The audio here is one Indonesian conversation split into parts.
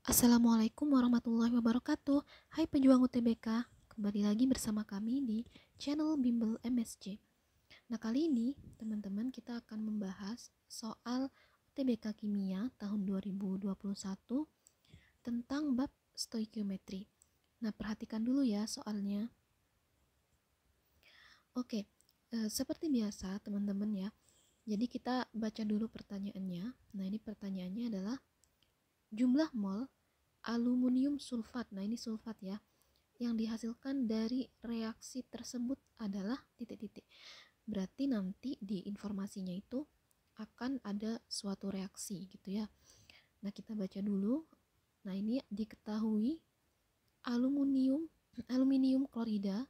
Assalamualaikum warahmatullahi wabarakatuh. Hai pejuang UTBK, kembali lagi bersama kami di channel Bimbel MSC. Nah, kali ini teman-teman kita akan membahas soal UTBK Kimia tahun 2021 tentang bab stoikiometri. Nah, perhatikan dulu ya soalnya. Oke, seperti biasa teman-teman ya. Jadi kita baca dulu pertanyaannya. Nah, ini pertanyaannya adalah jumlah mol aluminium sulfat. Nah, ini sulfat ya. Yang dihasilkan dari reaksi tersebut adalah titik-titik. Berarti nanti di informasinya itu akan ada suatu reaksi gitu ya. Nah, kita baca dulu. Nah, ini diketahui aluminium klorida.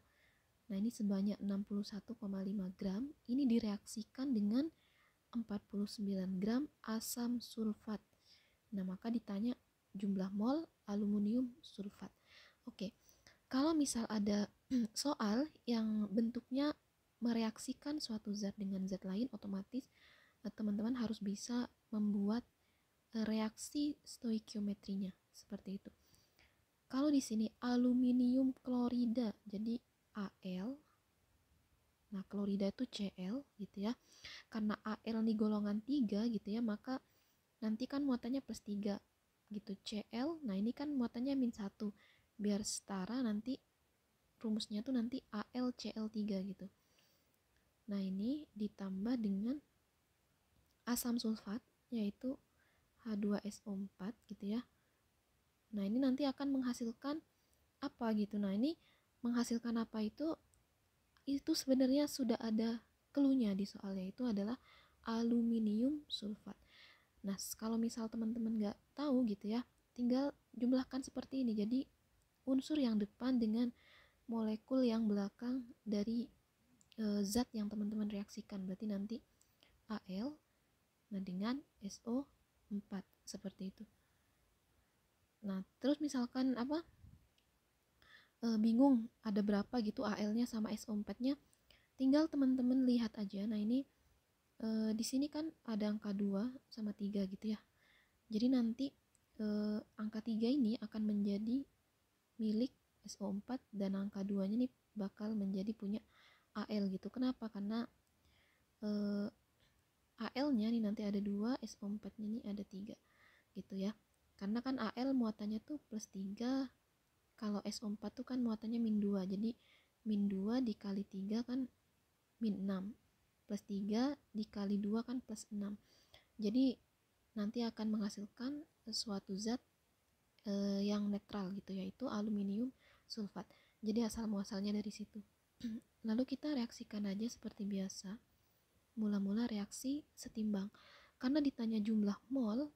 Nah, ini sebanyak 61,5 gram. Ini direaksikan dengan 49 gram asam sulfat. Nah, maka ditanya jumlah mol aluminium sulfat. Oke. Kalau misal ada soal yang bentuknya mereaksikan suatu zat dengan zat lain, otomatis teman-teman harus bisa membuat reaksi stoikiometrinya seperti itu. Kalau di sini aluminium klorida, jadi Al, nah klorida itu Cl gitu ya. Karena Al ini golongan 3 gitu ya, maka nanti kan muatannya plus 3 gitu. Cl, nah ini kan muatannya min 1. Biar setara nanti rumusnya tuh nanti AlCl3 gitu. Nah, ini ditambah dengan asam sulfat yaitu H2SO4 gitu ya. Nah, ini nanti akan menghasilkan apa gitu. Nah, ini menghasilkan apa itu sebenarnya sudah ada clue-nya di soalnya, itu adalah aluminium sulfat. Nah, kalau misal teman-teman nggak tahu gitu ya, tinggal jumlahkan seperti ini. Jadi unsur yang depan dengan molekul yang belakang dari zat yang teman-teman reaksikan. Berarti nanti Al nah dengan SO4 seperti itu. Nah, terus misalkan bingung ada berapa gitu Al-nya sama SO4-nya, tinggal teman-teman lihat aja. Nah, ini di sini kan ada angka 2 sama 3 gitu ya. Jadi nanti angka 3 ini akan menjadi milik SO4 dan angka 2-nya nih bakal menjadi punya Al gitu. Kenapa? Karena Al-nya nih nanti ada 2, SO4-nya nih ada 3 gitu ya. Karena kan Al muatannya tuh plus 3, kalau SO4 tuh kan muatannya min 2. Jadi min 2 dikali 3 kan min 6. Plus 3 dikali 2 kan plus 6. Jadi nanti akan menghasilkan suatu zat yang netral gitu, yaitu aluminium sulfat. Jadi asal muasalnya dari situ. Lalu kita reaksikan aja seperti biasa. Mula-mula reaksi setimbang. Karena ditanya jumlah mol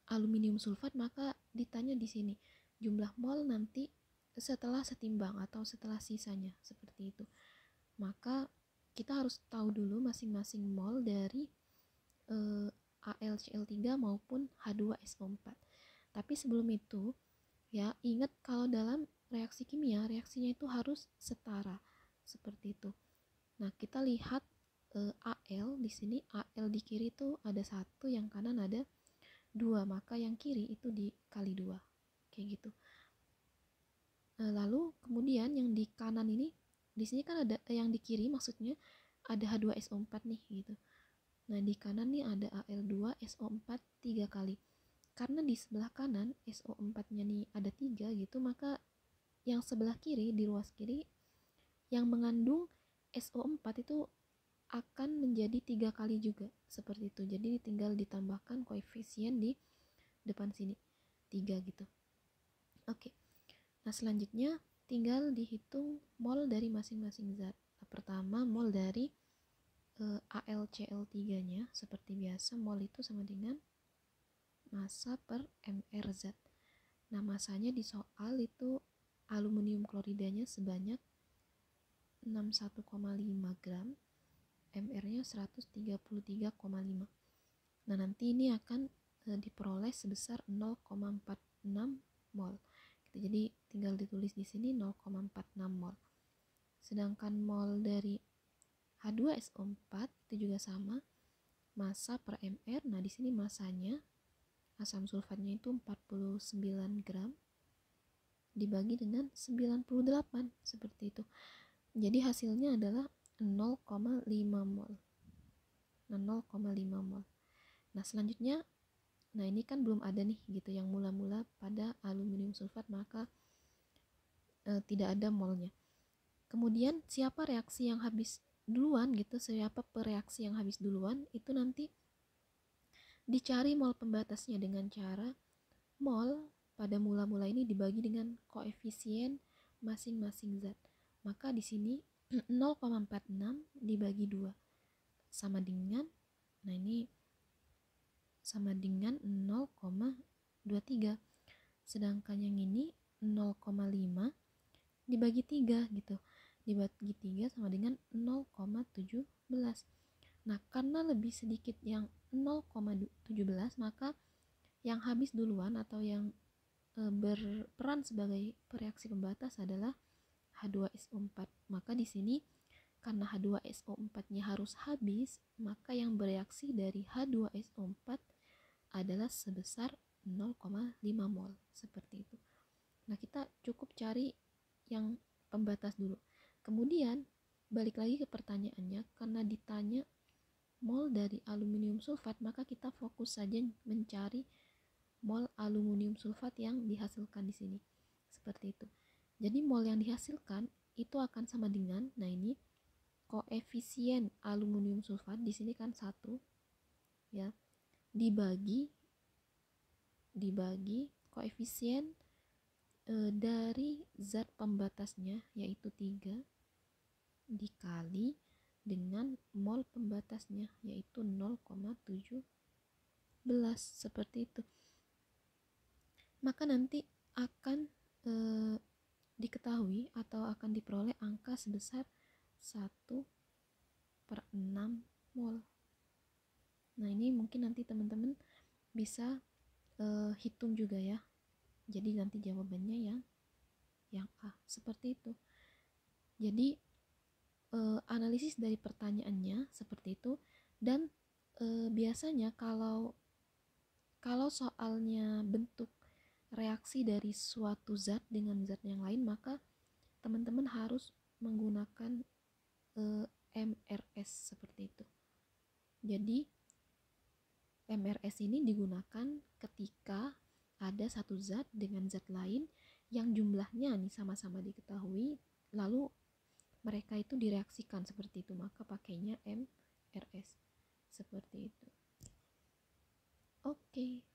aluminium sulfat, maka ditanya di sini jumlah mol nanti setelah setimbang atau setelah sisanya seperti itu. Maka kita harus tahu dulu masing-masing mol dari AlCl3 maupun H2SO4. Tapi sebelum itu ya, ingat kalau dalam reaksi kimia reaksinya itu harus setara seperti itu. Nah, kita lihat Al di sini, Al di kiri itu ada 1, yang kanan ada 2, maka yang kiri itu dikali 2 kayak gitu. Lalu kemudian yang di kanan ini, di sini kan ada yang di kiri, maksudnya ada H2SO4 nih gitu. Nah, di kanan nih ada Al2SO4 3 kali. Karena di sebelah kanan SO4-nya nih ada 3 gitu, maka yang sebelah kiri, di ruas kiri yang mengandung SO4 itu akan menjadi 3 kali juga seperti itu. Jadi tinggal ditambahkan koefisien di depan sini 3 gitu. Oke. Nah, selanjutnya tinggal dihitung mol dari masing-masing zat. Nah, pertama mol dari AlCl3-nya seperti biasa, mol itu sama dengan massa per mr zat. Nah, masanya di soal itu aluminium kloridanya sebanyak 61,5 gram, mr-nya 133,5. Nah, nanti ini akan diperoleh sebesar 0,46 mol. Jadi tinggal ditulis di sini 0,46 mol. Sedangkan mol dari H2SO4 itu juga sama, massa per mr. Nah, di sini massanya asam sulfatnya itu 49 gram dibagi dengan 98 seperti itu. Jadi hasilnya adalah 0,5 mol. Nah, 0,5 mol. Nah, selanjutnya, nah ini kan belum ada nih gitu yang mula-mula pada aluminium sulfat, maka tidak ada molnya. Kemudian siapa reaksi yang habis duluan gitu, siapa pereaksi yang habis duluan, itu nanti dicari mol pembatasnya dengan cara mol pada mula-mula ini dibagi dengan koefisien masing-masing zat. Maka di sini 0,46 dibagi 2 sama dengan, nah ini sama dengan 0,23. Sedangkan yang ini 0,5 dibagi 3 gitu. Dibagi 3 sama dengan 0,17. Nah, karena lebih sedikit yang 0,17, maka yang habis duluan atau yang berperan sebagai pereaksi pembatas adalah H2SO4. Maka di sini karena H2SO4-nya harus habis, maka yang bereaksi dari H2SO4 adalah sebesar 0,5 mol seperti itu. Nah, kita cukup cari yang pembatas dulu. Kemudian balik lagi ke pertanyaannya, karena ditanya mol dari aluminium sulfat, maka kita fokus saja mencari mol aluminium sulfat yang dihasilkan di sini. Seperti itu. Jadi mol yang dihasilkan itu akan sama dengan, nah ini koefisien aluminium sulfat di sini kan 1 ya, dibagi koefisien dari zat pembatasnya yaitu 3 dikali dengan mol pembatasnya yaitu 0,17 seperti itu. Maka nanti akan diketahui atau akan diperoleh angka sebesar 1/6 mol. Nah, ini mungkin nanti teman-teman bisa hitung juga ya. Jadi nanti jawabannya yang A seperti itu. Jadi analisis dari pertanyaannya seperti itu. Dan biasanya kalau soalnya bentuk reaksi dari suatu zat dengan zat yang lain, maka teman-teman harus menggunakan MRS seperti itu. Jadi MRS ini digunakan ketika ada satu zat dengan zat lain yang jumlahnya nih sama-sama diketahui, lalu mereka itu direaksikan seperti itu, maka pakainya MRS seperti itu. Oke.